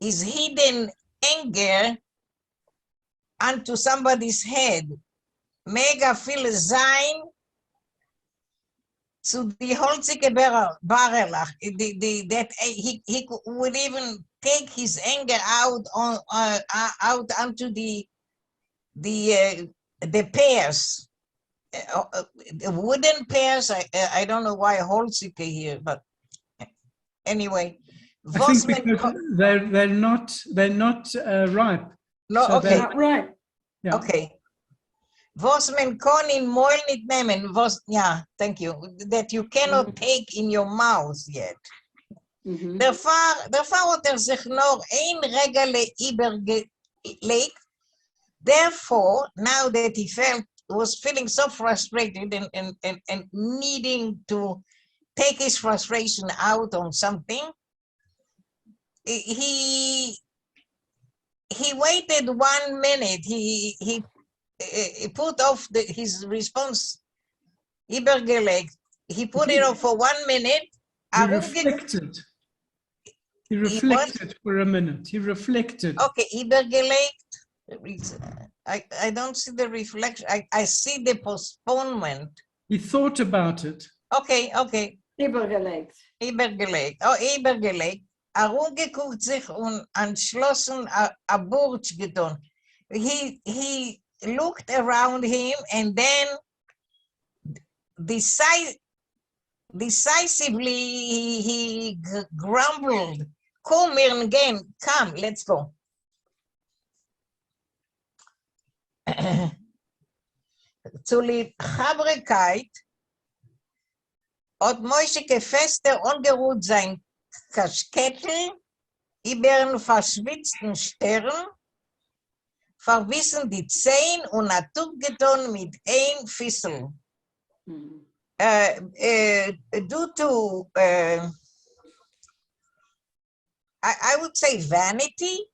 hidden anger onto somebody's head, mega viel sein zu die holzige Barrelach, that he would even take his anger out onto the pears, the wooden pears. I don't know why holzige here, but anyway. I think because they're not ripe. No, So okay. Not right. Yeah. Okay. Was men kon in moil niet nemen, yeah, thank you, that you cannot take in your mouth yet. Daarvoor had zich nog één regel übergelegt. Therefore, now that he was feeling so frustrated and needing to take his frustration out on something, he waited 1 minute. He put off his response. Übergelegt. He put it off for 1 minute. He reflected. He reflected for a minute. He reflected. Okay, übergelegt. I don't see the reflection. I see the postponement. He thought about it. Okay. Übergelegt. Übergelegt. Oh, übergelegt. Herumgeguckt sich und entschlossen a Burj getan. He looked around him and then decisively he grumbled. Come here again. Come, let's go. Zu Liebhaberkeit hat Moscheke fester ungeruht sein Kaschkettel über den verschwitzten Stern, verwissen die Zehen und naturgetan mit ein Fissel. Due to, I would say vanity.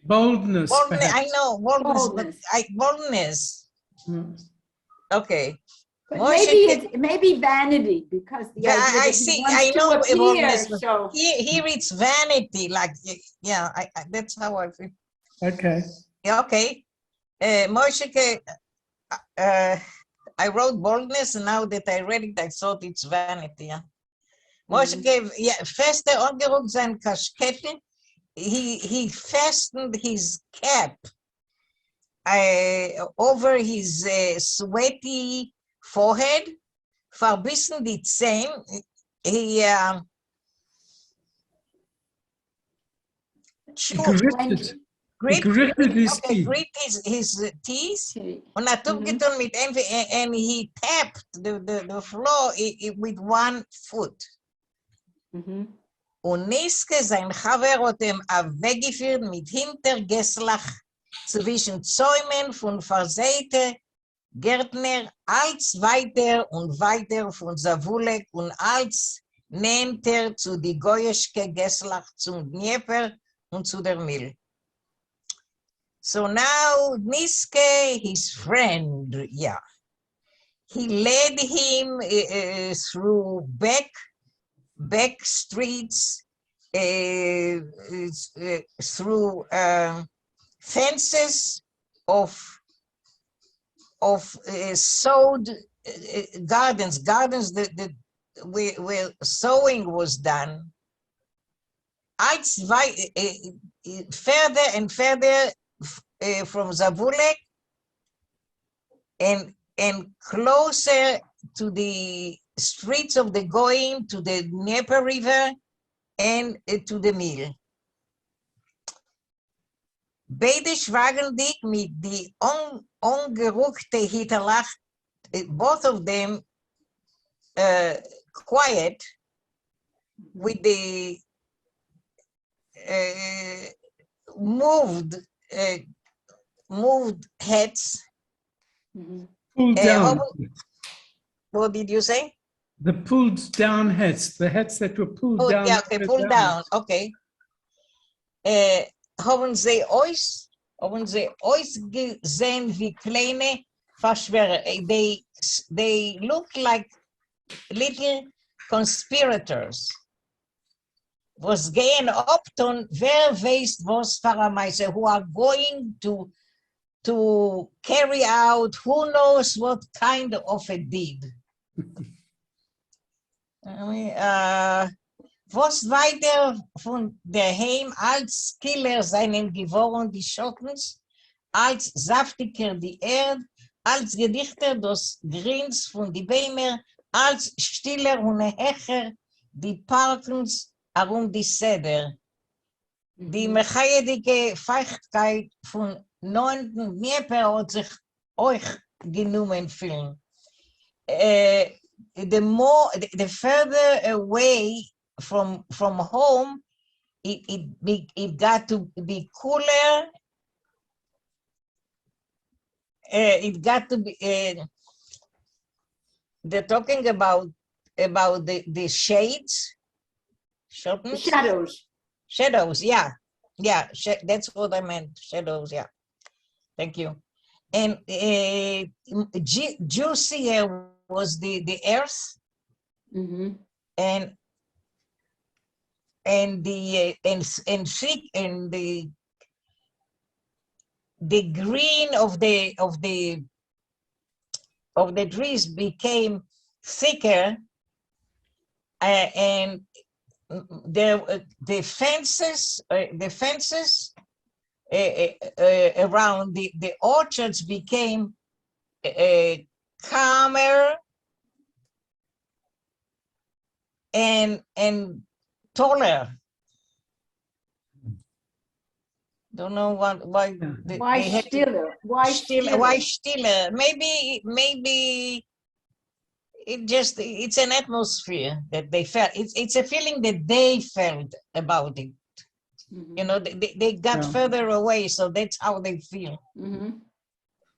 Boldness. I know, boldness. Boldness. Boldness. Okay. But maybe vanity, because the idea that I he see. wants I know to appear, boldness. so. Here it's vanity. Like, yeah, that's how I feel. Okay. Okay. Mosheke, I wrote boldness, and now that I read it, I thought it's vanity. Yeah. Mosheke, feste ongeruht sein Kaschkettel. He fastened his cap over his sweaty forehead, verbissen die Zähne. He gritted his teeth. Grit his teeth. And he tapped the floor with one foot. Und Niske, sein Chaver, hat ihm weggeführt mit Hintergesslach zwischen Zäumen von versäte Gärtner, als weiter und weiter von Savulek und als nehmt zu die Goyeschke Geslach zum Dnieper und zu der Mil. So now Niske, his friend, he led him through back streets, through fences of sowed gardens that where sowing was done. Als further and further from Zavulek and closer to the streets of the Goyim, to the Dnieper River and to the mill. Beide schwageldig mit die ungeruckte Hinterlacht, both of them quiet with the moved heads. Pulled down. What did you say? The pulled down hats, the hats that were pulled down. Yeah, okay, pulled down, okay. Haben sie euch gesehen wie kleine Verschwörer? They look like little conspirators. Was gehen opton, wer weiß was Pharamaise, who are going to carry out who knows what kind of a deed. Was weiter von der Heim als Killer seinen geworden die Schottens, als saftiger die Erde, als Gedichter des Grins von die Bäume, als stiller und Hecher die Parkens herum die Seder. Die mechanische Feuchtigkeit von 9. Dnieper hat sich euch genommen fühlen. The further away from home, it got to be cooler. It got to be. They're talking about the shades. Shadows. Shadows, yeah. That's what I meant. Shadows, yeah. Thank you. And juicier was the earth, and thick, and the green of the trees became thicker, and the fences around the orchards became calmer and taller. Don't know why Stiller? Why stiller? Maybe it's an atmosphere that they felt. It's a feeling that they felt about it. You know, they got further away, so that's how they feel.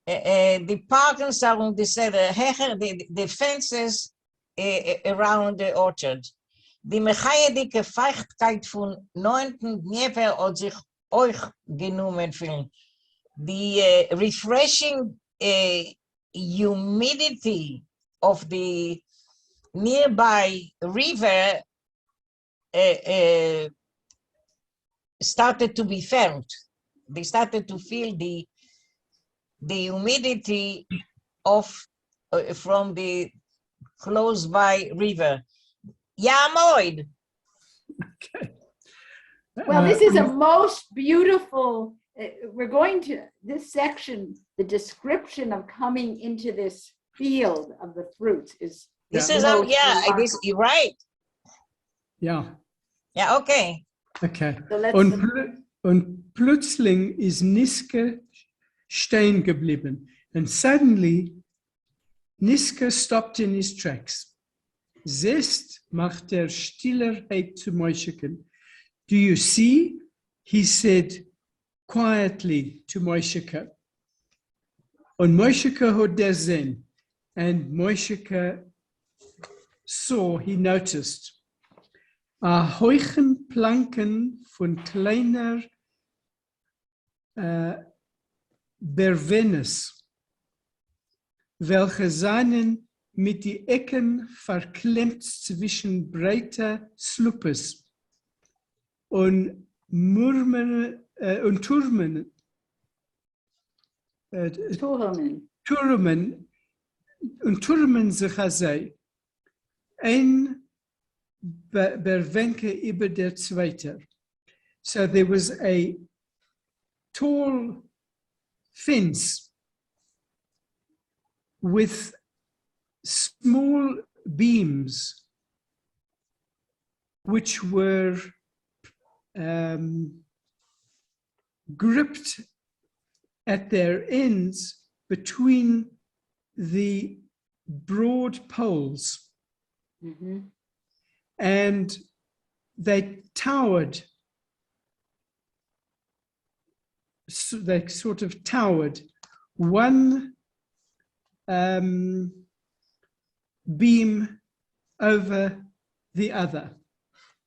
The parkens around the fences around the orchard. Die mechanische Feuchtigkeit von 9. Dnieper hat sich euch genommen fühlen. The refreshing humidity of the nearby river started to be felt. They started to feel the humidity from the close by river. Yeah, Moid. Okay. Well, this is a most beautiful, we're going to, this section, the description of coming into this field of the fruits is. This is, you're right. Yeah. Yeah, okay. Okay. So let's, und plötzlich ist Niske stehen geblieben. And suddenly, Niske stopped in his tracks. Zest macht der Stillerheit zu Moisheken. Do you see? He said quietly to Moisheke. Und Moisheke hat der sehen. And Moisheke saw, he noticed. a hohen Planken von kleiner Bervenes, welche seien mit die Ecken verklemmt zwischen breiter Sluppes und Murmen und Turmen, Turmen sich sei, ein Berwenke über der zweite. So there was a tall fence with small beams which were gripped at their ends between the broad poles. Mm-hmm. And they towered, so they sort of towered, one beam over the other.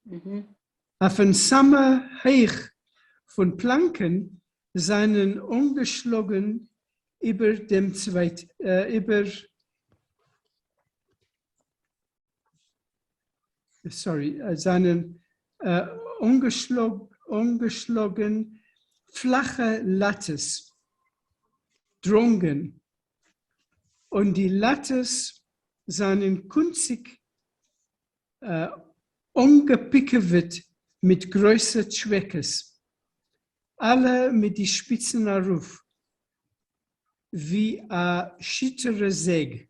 Mm-hmm. Auf ein Sommerheich von Planken seien umgeschlagen über dem zweiten, seinen umgeschlagen flache Lattes drungen und die Lattes seien kunzig ungepickert mit größer Schweckes, alle mit die Spitzen auf, wie a schittere Säge.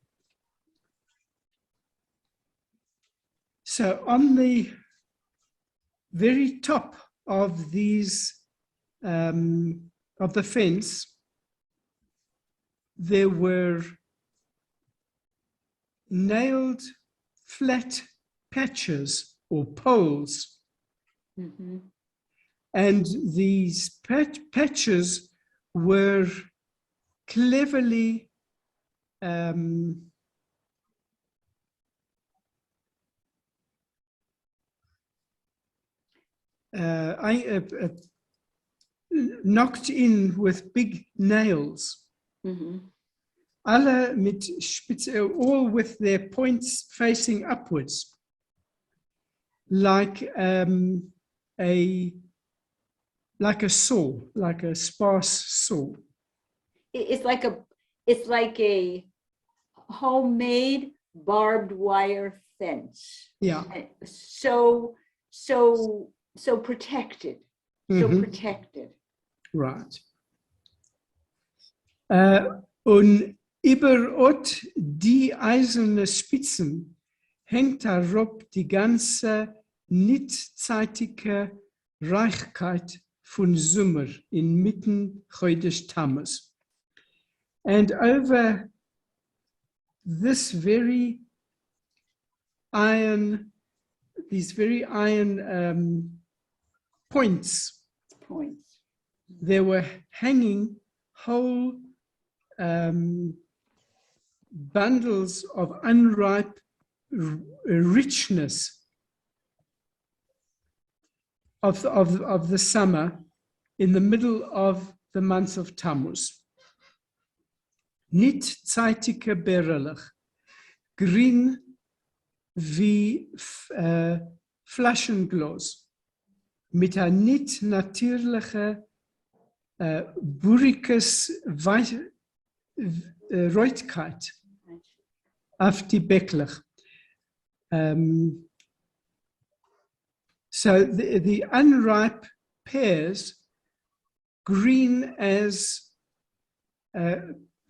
So on the very top of these, of the fence, there were nailed flat patches or poles. Mm-hmm. And these patches were cleverly knocked in with big nails. Mm-hmm. Alle mit Spitze, all with their points facing upwards, like a saw, like a sparse saw. It's like a homemade barbed wire fence. Yeah. So protected. So protected. Right. Und überall die eiserne Spitzen hängt darauf die ganze nichtzeitige Reichkeit von Sommer inmitten Chodesh Tammuz. And over this very iron, these very iron points, they were hanging whole bundles of unripe richness of the summer in the middle of the month of Tammuz. Nicht zeitige Berelach, grün wie Flaschenglas, mit einer nicht natürlichen burikes Reutkeit auf die Bäcklech. So the unripe pears, green as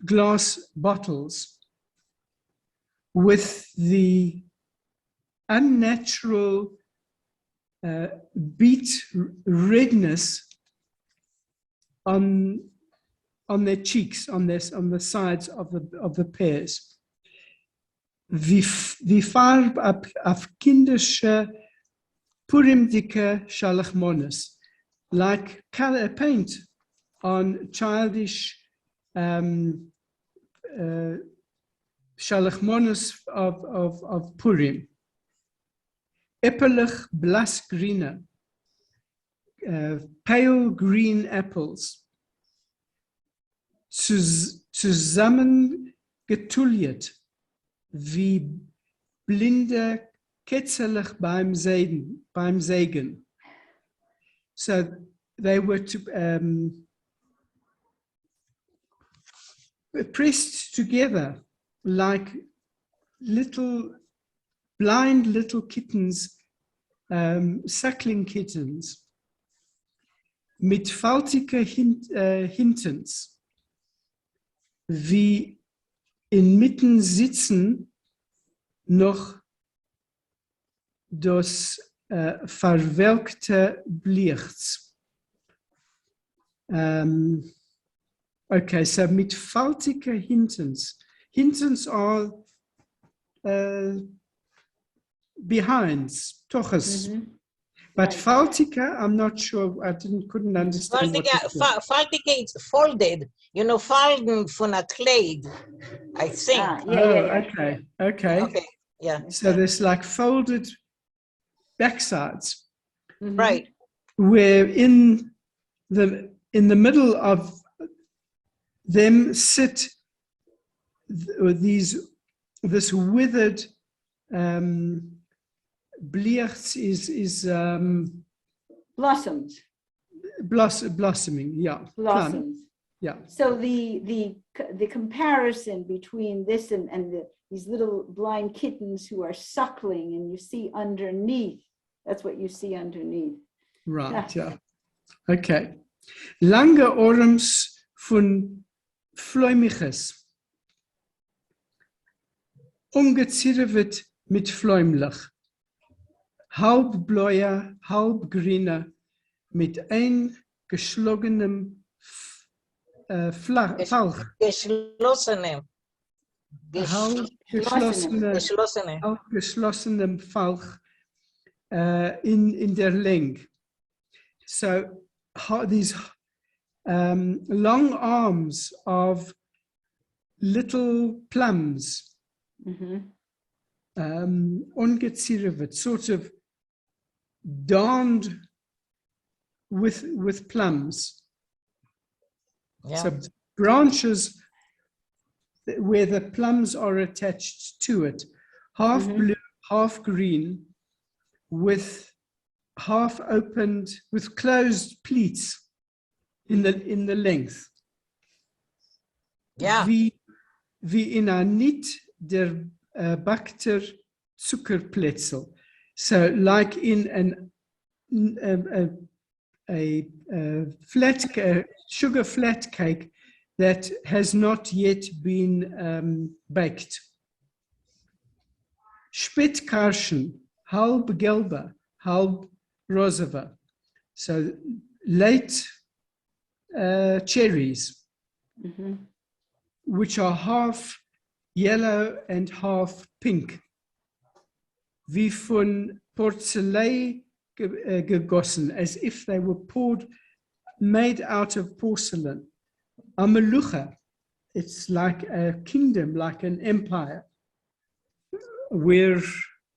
glass bottles, with the unnatural beet redness on their cheeks, on the sides of the pears. Wie Farb auf kindische Purimdike Shalachmones, like color paint on childish Shalachmones of Purim. Äppelig blasgrüne, pale green apples, zusammengetulliert wie blinde Ketzelig beim Sägen. So they were pressed together like blind little kittens, suckling kittens, mit faltige Hintens, wie inmitten sitzen noch das verwelkte Lichts. Okay, so mit faltige Hintens. Hintens are behinds, toches. But Right. faltica, I'm not sure. I couldn't understand. Faltige is folded. You know, falden von a Kleid, I think. Okay. Okay, yeah. So there's like folded backsides, Right. where in the middle of them sit this withered Blichts is Blossoms. blossoming, yeah. Blossoms. Plum. Yeah. So the comparison between this and these little blind kittens who are suckling, and you see underneath, that's what you see underneath. Right, yeah. Okay. Lange Arms von Fläumiges. Ungezirvet mit Fläumlich. Halb bläuer, halb grüner, mit eingeschlagenem Falch. Geschlossenem. Geschlossenem Falch in der Länge. So these long arms of little plums, ungezirvet, sort of darned with plums. Yeah. So branches where the plums are attached to it, half blue, half green, with half opened, with closed pleats in the length. Yeah. Wie in a niet der Bakter Zuckerplätzl. So like in a sugar flat cake that has not yet been baked. Spätkarschen, halb gelber, halb rosaver. So late cherries, which are half yellow and half pink. Wie von Porzellan gegossen, as if they were made out of porcelain. Amelucha, it's like a kingdom, like an empire, where